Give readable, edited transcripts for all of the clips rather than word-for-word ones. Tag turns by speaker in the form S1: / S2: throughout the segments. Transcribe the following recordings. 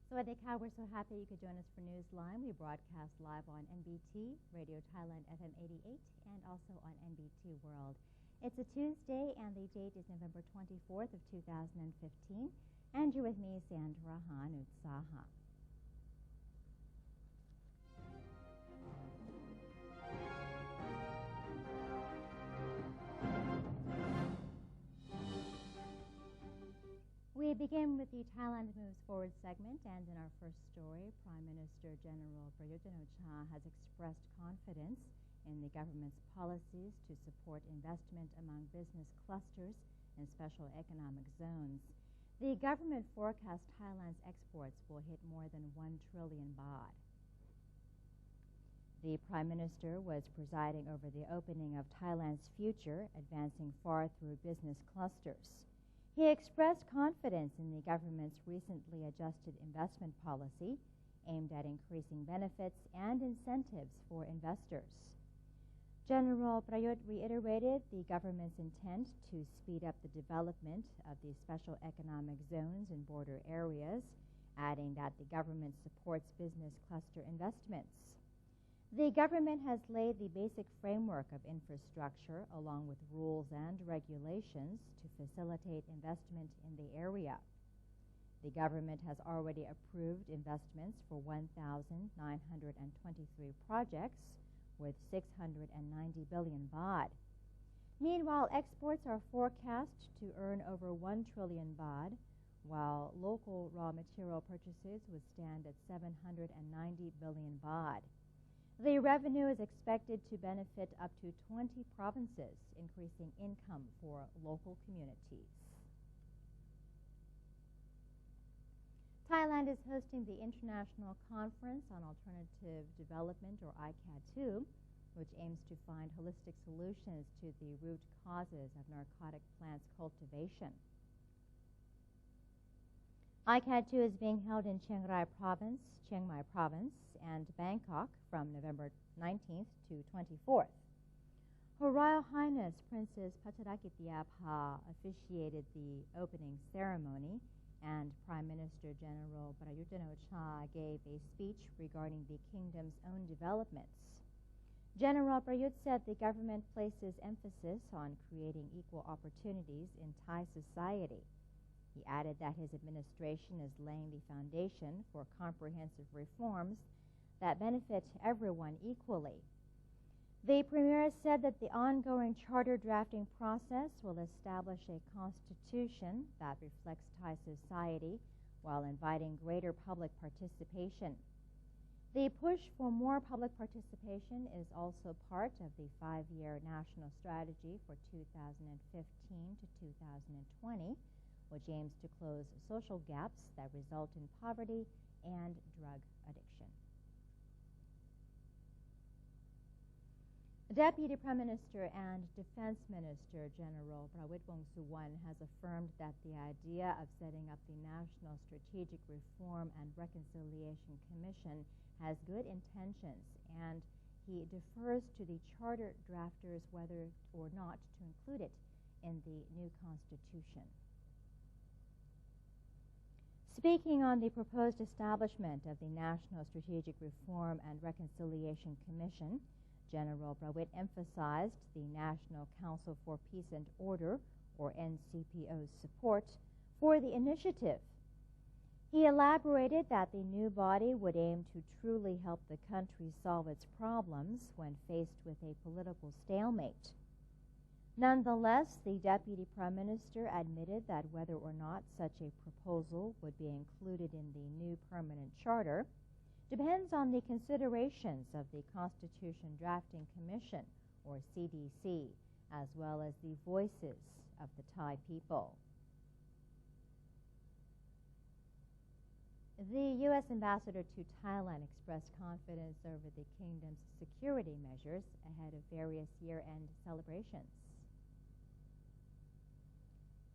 S1: Sawadee-ka, we're so happy you could join us for Newsline. We broadcast live on NBT, Radio Thailand FM 88, and also on NBT World. It's a Tuesday, and the date is November 24th of 2015. And you're with me, Sandra Hanutsaha. We begin with the Thailand Moves Forward segment, and in our first story, Prime Minister General Prayut Chan-o-cha has expressed confidence in the government's policies to support investment among business clusters and special economic zones. The government forecasts Thailand's exports will hit more than 1 trillion baht. The Prime Minister was presiding over the opening of Thailand's future, advancing far through business clusters. He expressed confidence in the government's recently adjusted investment policy aimed at increasing benefits and incentives for investors. General Prayut reiterated the government's intent to speed up the development of the special economic zones in border areas, adding that the government supports business cluster investments. The government has laid the basic framework of infrastructure along with rules and regulations to facilitate investment in the area. The government has already approved investments for 1,923 projects with 690 billion baht. Meanwhile, exports are forecast to earn over 1 trillion baht, while local raw material purchases would stand at 790 billion baht. The revenue is expected to benefit up to 20 provinces, increasing income for local communities. Thailand is hosting the International Conference on Alternative Development, or ICAD-2, which aims to find holistic solutions to the root causes of narcotic plants cultivation. ICAD-2 is being held in Chiang Rai Province, Chiang Mai Province, and Bangkok from November 19th to 24th. Her Royal Highness Princess Pacharakittiapha officiated the opening ceremony, and Prime Minister General Prayut Chan-o-cha gave a speech regarding the kingdom's own developments. General Prayut said the government places emphasis on creating equal opportunities in Thai society. He added that his administration is laying the foundation for comprehensive reforms that benefit everyone equally. The Premier said that the ongoing charter drafting process will establish a constitution that reflects Thai society while inviting greater public participation. The push for more public participation is also part of the 5-year national strategy for 2015 to 2020, which aims to close social gaps that result in poverty and drug addiction. Deputy Prime Minister and Defense Minister General Prawit Wongsuwan has affirmed that the idea of setting up the National Strategic Reform and Reconciliation Commission has good intentions, and he defers to the charter drafters whether or not to include it in the new constitution. Speaking on the proposed establishment of the National Strategic Reform and Reconciliation Commission, General Prawit emphasized the National Council for Peace and Order, or NCPO's support for the initiative. He elaborated that the new body would aim to truly help the country solve its problems when faced with a political stalemate. Nonetheless, the Deputy Prime Minister admitted that whether or not such a proposal would be included in the new permanent charter depends on the considerations of the Constitution Drafting Commission, or CDC, as well as the voices of the Thai people. The U.S. ambassador to Thailand expressed confidence over the kingdom's security measures ahead of various year-end celebrations.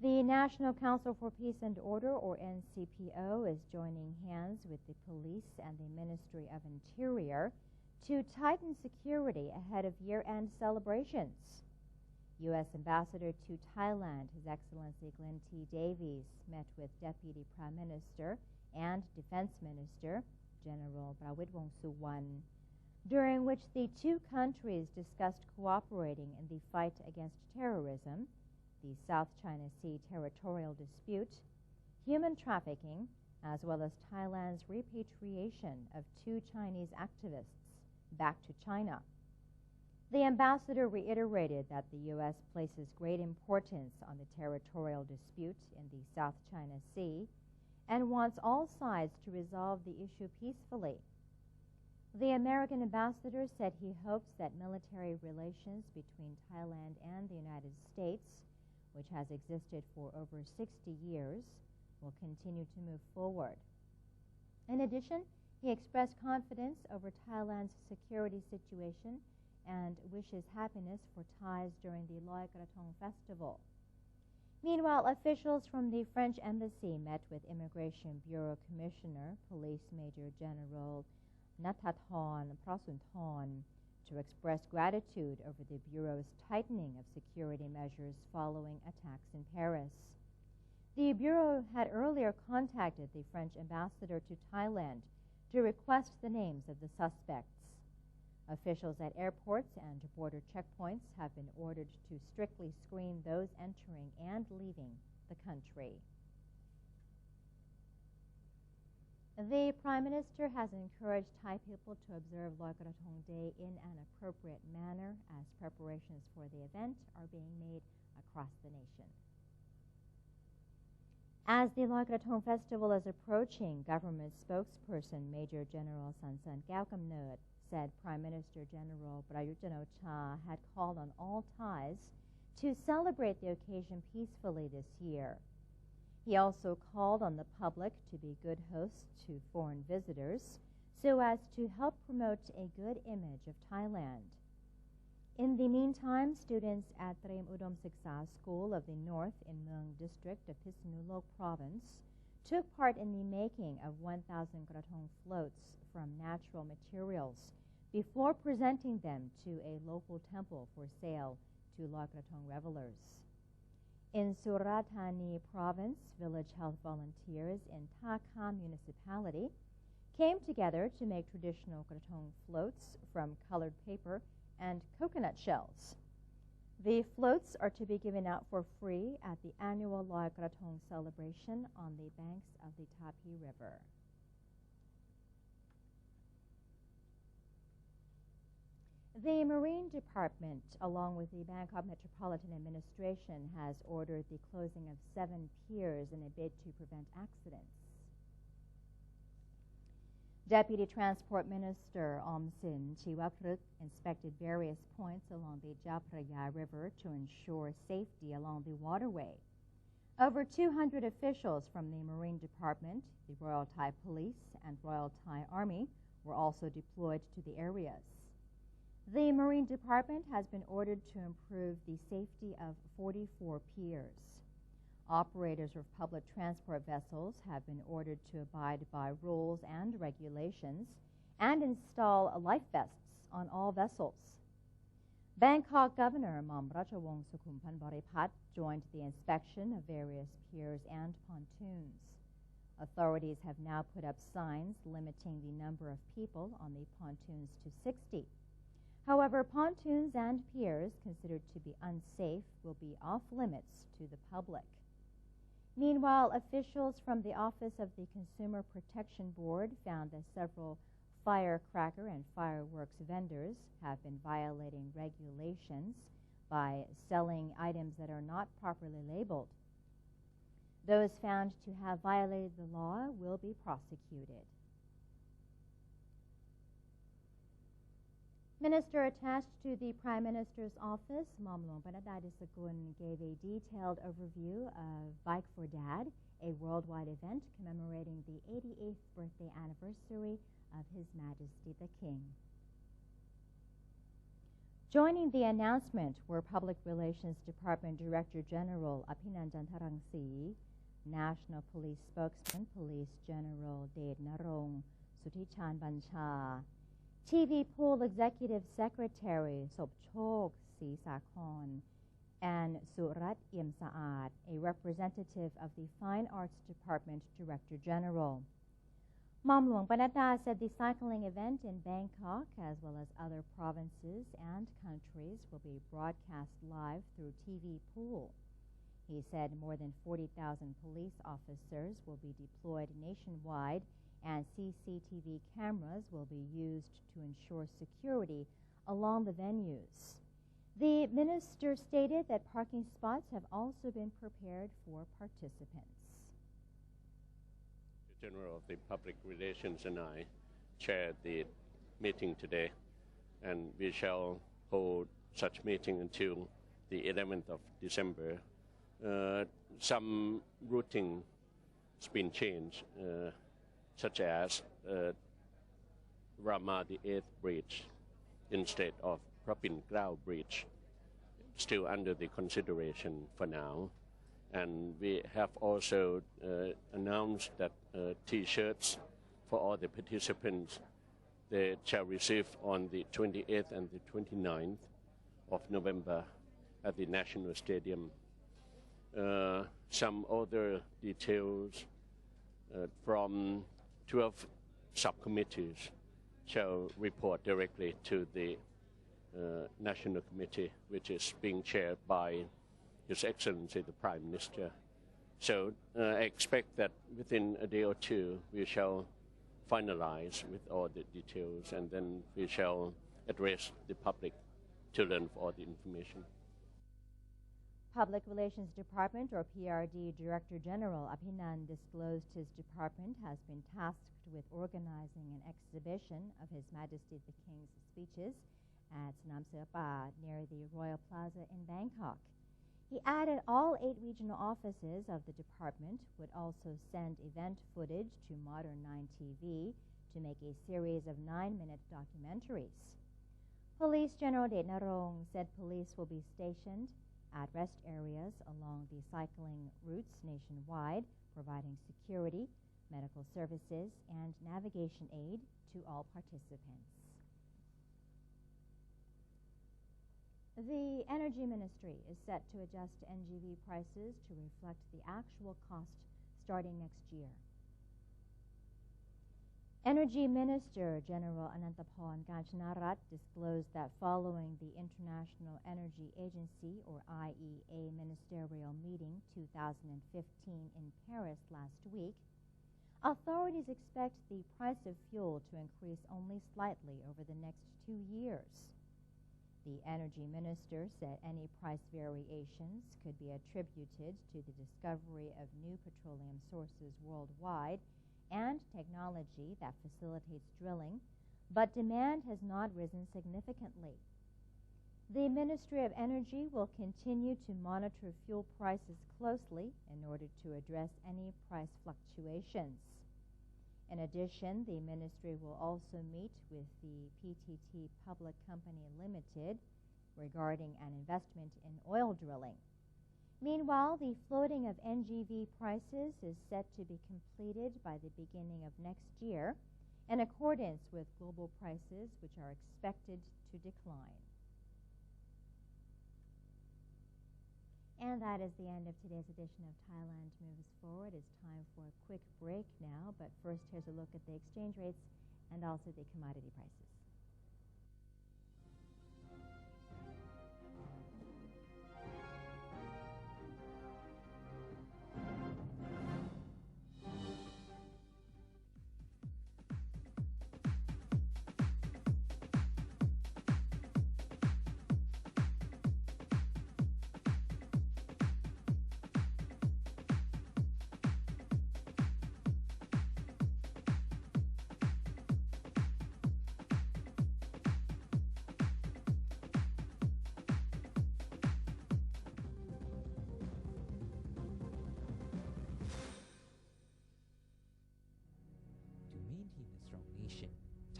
S1: The National Council for Peace and Order, or NCPO, is joining hands with the police and the Ministry of Interior to tighten security ahead of year-end celebrations. U.S. Ambassador to Thailand, His Excellency Glenn T. Davies, met with Deputy Prime Minister and Defense Minister General Prawit Wongsuwan, during which the two countries discussed cooperating in the fight against terrorism, the South China Sea territorial dispute, human trafficking, as well as Thailand's repatriation of two Chinese activists back to China. The ambassador reiterated that the U.S. places great importance on the territorial dispute in the South China Sea and wants all sides to resolve the issue peacefully. The American ambassador said he hopes that military relations between Thailand and the United States, which has existed for over 60 years, will continue to move forward. In addition, he expressed confidence over Thailand's security situation and wishes happiness for Thais during the Loy Krathong Festival. Meanwhile, officials from the French Embassy met with Immigration Bureau Commissioner, Police Major General Nathathorn Prasunthorn, to express gratitude over the Bureau's tightening of security measures following attacks in Paris. The Bureau had earlier contacted the French ambassador to Thailand to request the names of the suspects. Officials at airports and border checkpoints have been ordered to strictly screen those entering and leaving the country. The Prime Minister has encouraged Thai people to observe Loy Krathong Day in an appropriate manner as preparations for the event are being made across the nation. As the Loy Krathong Festival is approaching, government spokesperson Major General Sansan Kaeokamnut said Prime Minister General Prayut Chan-o-cha had called on all Thais to celebrate the occasion peacefully this year. He also called on the public to be good hosts to foreign visitors so as to help promote a good image of Thailand. In the meantime, students at Trem Udom Siksa School of the North in Mueang District of Phitsanulok Province took part in the making of 1,000 krathong floats from natural materials before presenting them to a local temple for sale to Loy Krathong revelers. In Surat Thani Province, village health volunteers in Tha Kham Municipality came together to make traditional krathong floats from colored paper and coconut shells. The floats are to be given out for free at the annual Loy Krathong celebration on the banks of the Tapi River. The Marine Department, along with the Bangkok Metropolitan Administration, has ordered the closing of 7 piers in a bid to prevent accidents. Deputy Transport Minister Sin Chiwapruk inspected various points along the Chao Phraya River to ensure safety along the waterway. Over 200 officials from the Marine Department, the Royal Thai Police, and Royal Thai Army were also deployed to the areas. The Marine Department has been ordered to improve the safety of 44 piers. Operators of public transport vessels have been ordered to abide by rules and regulations and install life vests on all vessels. Bangkok Governor Mamrachawong Sukhumpan Boripat joined the inspection of various piers and pontoons. Authorities have now put up signs limiting the number of people on the pontoons to 60. However, pontoons and piers considered to be unsafe will be off limits to the public. Meanwhile, officials from the Office of the Consumer Protection Board found that several firecracker and fireworks vendors have been violating regulations by selling items that are not properly labeled. Those found to have violated the law will be prosecuted. Minister attached to the Prime Minister's office, Mamlong Panadadisakun, gave a detailed overview of Bike for Dad, a worldwide event commemorating the 88th birthday anniversary of His Majesty the King. Joining the announcement were Public Relations Department Director General Apinanjan Tharangsi, National Police Spokesman Police General Det Narong Sutichan Bancha, TV Pool Executive Secretary Sobchok Sri Sakhon, and Surat Im Saad, a representative of the Fine Arts Department Director General. Mom Luang Panada said the cycling event in Bangkok, as well as other provinces and countries, will be broadcast live through TV pool. He said more than 40,000 police officers will be deployed nationwide, and CCTV cameras will be used to ensure security along the venues. The minister stated that parking spots have also been prepared for participants.
S2: The General of the Public Relations and I chaired the meeting today, and we shall hold such meeting until the 11th of December. Some routing has been changed, such as Rama the 8th Bridge instead of Prapin Grau Bridge, still under the consideration for now. And we have also announced that T-shirts for all the participants, they shall receive on the 28th and the 29th of November at the National Stadium. Some other details from 12 subcommittees shall report directly to the National Committee, which is being chaired by His Excellency the Prime Minister. So I expect that within a day or two we shall finalize with all the details, and then we shall address the public to learn all the information.
S1: Public Relations Department, or PRD, Director General Abhinan disclosed his department has been tasked with organizing an exhibition of His Majesty the King's speeches at Sanam Sepa near the Royal Plaza in Bangkok. He added all 8 regional offices of the department would also send event footage to Modern 9 TV to make a series of 9-minute documentaries. Police General Det Narong said police will be stationed at rest areas along the cycling routes nationwide, providing security, medical services, and navigation aid to all participants. The Energy Ministry is set to adjust NGV prices to reflect the actual cost starting next year. Energy Minister General Anantaporn Kanchanarat disclosed that following the International Energy Agency, or IEA, ministerial meeting 2015 in Paris last week, authorities expect the price of fuel to increase only slightly over the next 2 years. The Energy Minister said any price variations could be attributed to the discovery of new petroleum sources worldwide and technology that facilitates drilling, but demand has not risen significantly. The Ministry of Energy will continue to monitor fuel prices closely in order to address any price fluctuations. In addition, the Ministry will also meet with the PTT Public Company Limited regarding an investment in oil drilling. Meanwhile, the floating of NGV prices is set to be completed by the beginning of next year, in accordance with global prices, which are expected to decline. And that is the end of today's edition of Thailand Moves Forward. It's time for a quick break now, but first here's a look at the exchange rates and also the commodity prices.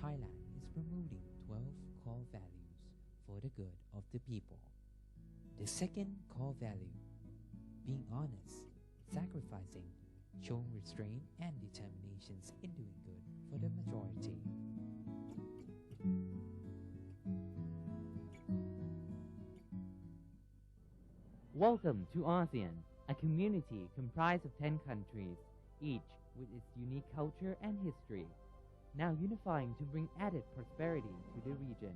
S3: Thailand is promoting 12 core values for the good of the people. The second core value, being honest, sacrificing, showing restraint and determinations in doing good for the majority. Welcome to ASEAN, a community comprised of 10 countries, each with its unique culture and history, now unifying to bring added prosperity to the region.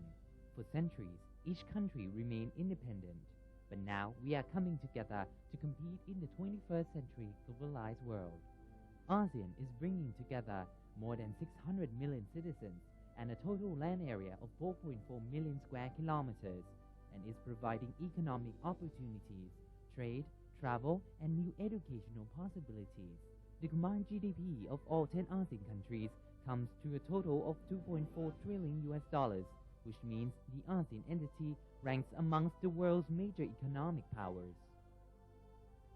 S3: For centuries, each country remained independent, but now we are coming together to compete in the 21st century globalized world. ASEAN is bringing together more than 600 million citizens and a total land area of 4.4 million square kilometers, and is providing economic opportunities, trade, travel, and new educational possibilities. The combined GDP of all 10 ASEAN countries comes to a total of $2.4 trillion, which means the ASEAN entity ranks amongst the world's major economic powers.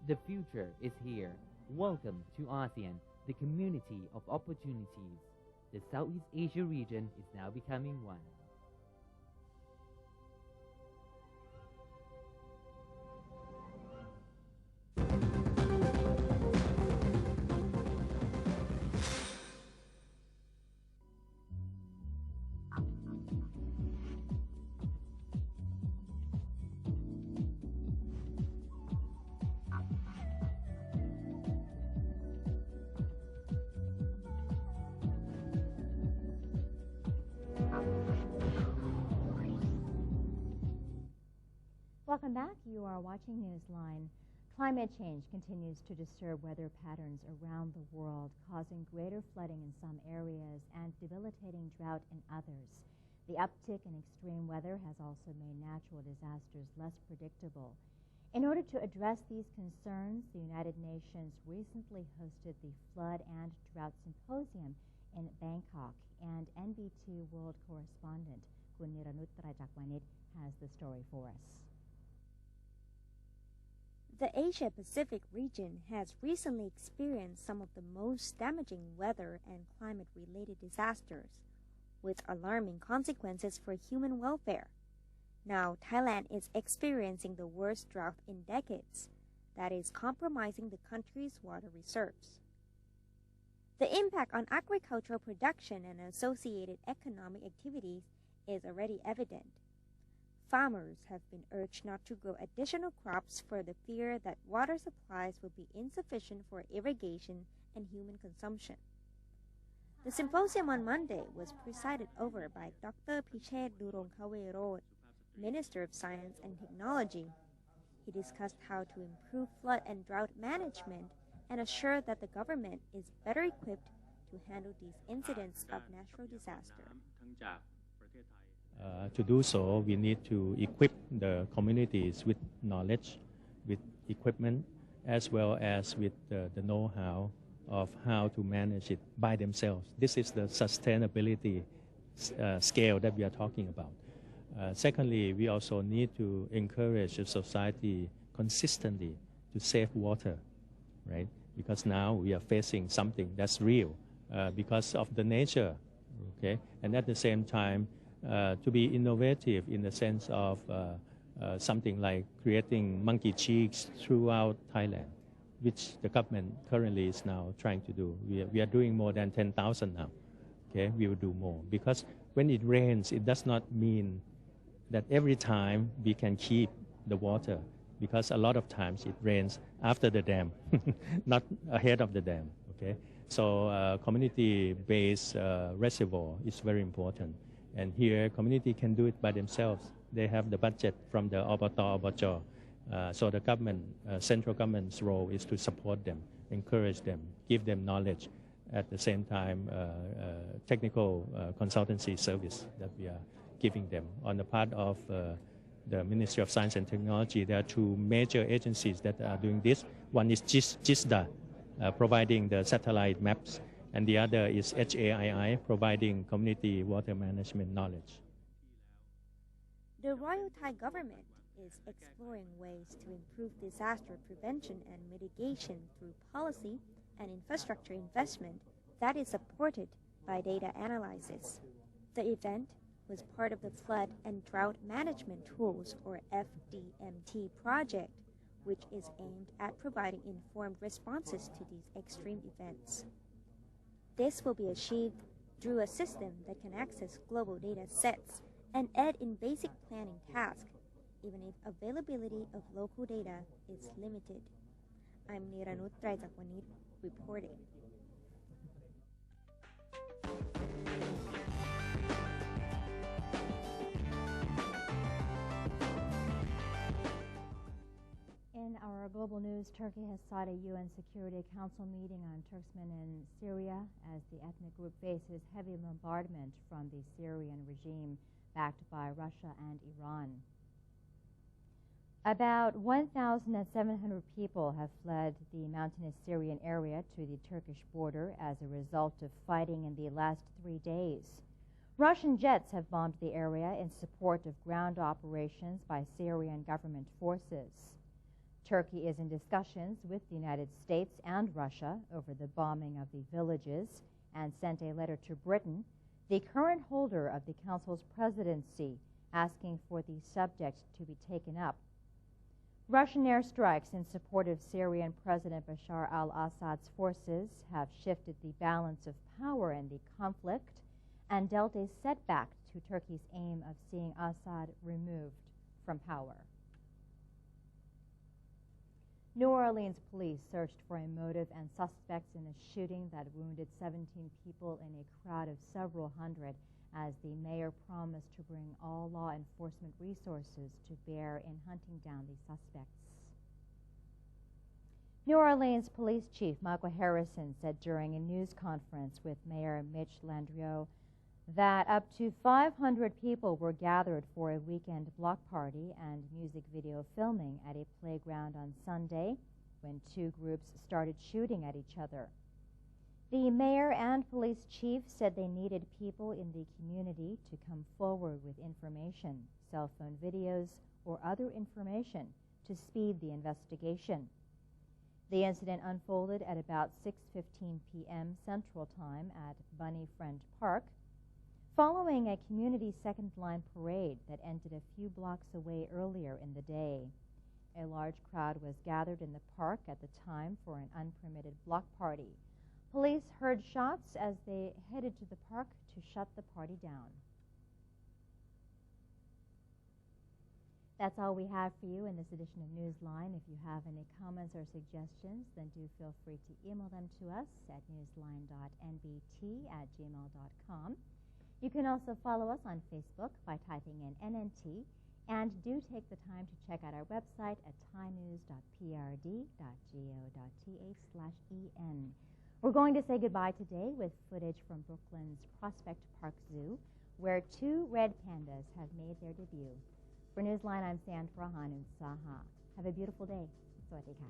S3: The future is here. Welcome to ASEAN, the community of opportunities. The Southeast Asia region is now becoming one.
S1: Welcome back. You are watching Newsline. Climate change continues to disturb weather patterns around the world, causing greater flooding in some areas and debilitating drought in others. The uptick in extreme weather has also made natural disasters less predictable. In order to address these concerns, the United Nations recently hosted the Flood and Drought Symposium in Bangkok, and NB2 World Correspondent Kun Niranut Rajakwanit has the story for us.
S4: The Asia-Pacific region has recently experienced some of the most damaging weather and climate-related disasters, with alarming consequences for human welfare. Now, Thailand is experiencing the worst drought in decades that is compromising the country's water reserves. The impact on agricultural production and associated economic activities is already evident. Farmers have been urged not to grow additional crops for the fear that water supplies will be insufficient for irrigation and human consumption. The symposium on Monday was presided over by Dr. Pichet Durongkawerod, Minister of Science and Technology. He discussed how to improve flood and drought management and assured that the government is better equipped to handle these incidents of natural disaster.
S5: To do so, we need to equip the communities with knowledge, with equipment, as well as with the know-how of how to manage it by themselves. This is the sustainability scale that we are talking about. Secondly, we also need to encourage the society consistently to save water, right? Because now we are facing something that's real because of the nature, okay? And at the same time, to be innovative in the sense of something like creating monkey cheeks throughout Thailand, which the government currently is now trying to do. We are doing more than 10,000 now. Okay, we will do more, because when it rains, it does not mean that every time we can keep the water, because a lot of times it rains after the dam, not ahead of the dam. Okay, so community-based reservoir is very important. And here, community can do it by themselves. They have the budget from the Obata. So the government, central government's role is to support them, encourage them, give them knowledge. At the same time, technical consultancy service that we are giving them. On the part of the Ministry of Science and Technology, there are two major agencies that are doing this. One is GISDA, providing the satellite maps, and the other is HAII, providing community water management knowledge.
S4: The Royal Thai government is exploring ways to improve disaster prevention and mitigation through policy and infrastructure investment that is supported by data analysis. The event was part of the Flood and Drought Management Tools, or FDMT project, which is aimed at providing informed responses to these extreme events. This will be achieved through a system that can access global data sets and aid in basic planning tasks, even if availability of local data is limited. I'm Niranut Traijakwanit reporting.
S1: In our global news, Turkey has sought a UN Security Council meeting on Turkmen in Syria as the ethnic group faces heavy bombardment from the Syrian regime backed by Russia and Iran. About 1,700 people have fled the mountainous Syrian area to the Turkish border as a result of fighting in the last 3 days. Russian jets have bombed the area in support of ground operations by Syrian government forces. Turkey is in discussions with the United States and Russia over the bombing of the villages and sent a letter to Britain, the current holder of the Council's presidency, asking for the subject to be taken up. Russian airstrikes in support of Syrian President Bashar al-Assad's forces have shifted the balance of power in the conflict and dealt a setback to Turkey's aim of seeing Assad removed from power. New Orleans police searched for a motive and suspects in a shooting that wounded 17 people in a crowd of several hundred as the mayor promised to bring all law enforcement resources to bear in hunting down the suspects. New Orleans Police Chief Michael Harrison said during a news conference with Mayor Mitch Landrieu that up to 500 people were gathered for a weekend block party and music video filming at a playground on Sunday when two groups started shooting at each other. The mayor and police chief said they needed people in the community to come forward with information, cell phone videos, or other information to speed the investigation. The incident unfolded at about 6:15 p.m. Central Time at Bunny Friend Park, following a community second-line parade that ended a few blocks away earlier in the day. A large crowd was gathered in the park at the time for an unpermitted block party. Police heard shots as they headed to the park to shut the party down. That's all we have for you in this edition of Newsline. If you have any comments or suggestions, then do feel free to email them to us at newsline.nbt@gmail.com. You can also follow us on Facebook by typing in NNT, and do take the time to check out our website at thainews.prd.go.th/en. We're going to say goodbye today with footage from Brooklyn's Prospect Park Zoo, where two red pandas have made their debut. For Newsline, I'm Sandra Hanun Saha. Have a beautiful day. Sawadee ka.